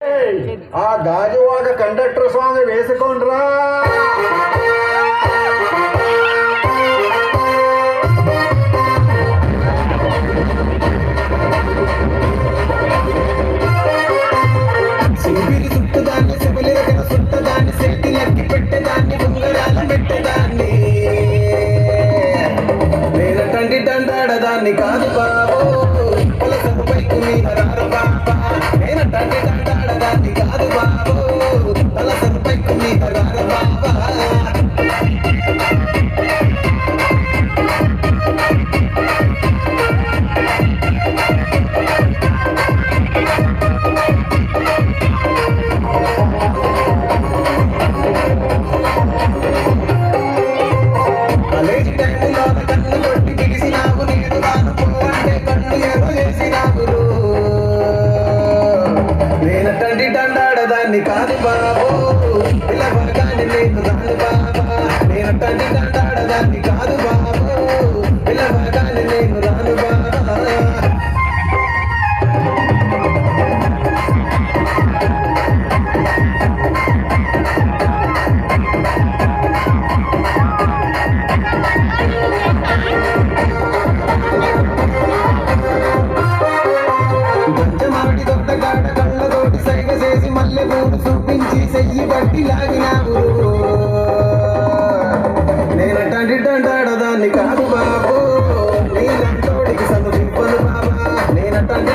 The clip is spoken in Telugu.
ఆ గాజువాక కండక్టర్ సాంగ్ వేసుకోండ్రా. సింగిరి చుట్టదాన్ని సిబలి దగ్గర చుట్టదాన్ని శక్తి లక్కి పెట్టేదాన్ని ఉంగరాలు పెట్టేదాన్ని నేనటండి దండాడదాన్ని కాదు బాబు పొలసపు పైకు మీద రారు బాబా నేనటండి దండాడదాన్ని కాదు బాబు పొలసపు పైకు మీద రారు బాబా దండాడదాన్ని కాదు బాబు పిల్లగాని నేను రాను బాబా నేనటండి దండాడదాన్ని కాదు బాబు పిల్లగాని నేను రాను బాబా పంచమాటి దొడ్డగాడ కళ్ళతోటి సైగ చేసి మల్లె పూలు చూపించి చెయ్యి బట్టి లాగినావు నేనటండి దండాడదాన్ని కాదు బాబు నీ నంటోడికి సమర్పింపను బాబా నేనటండి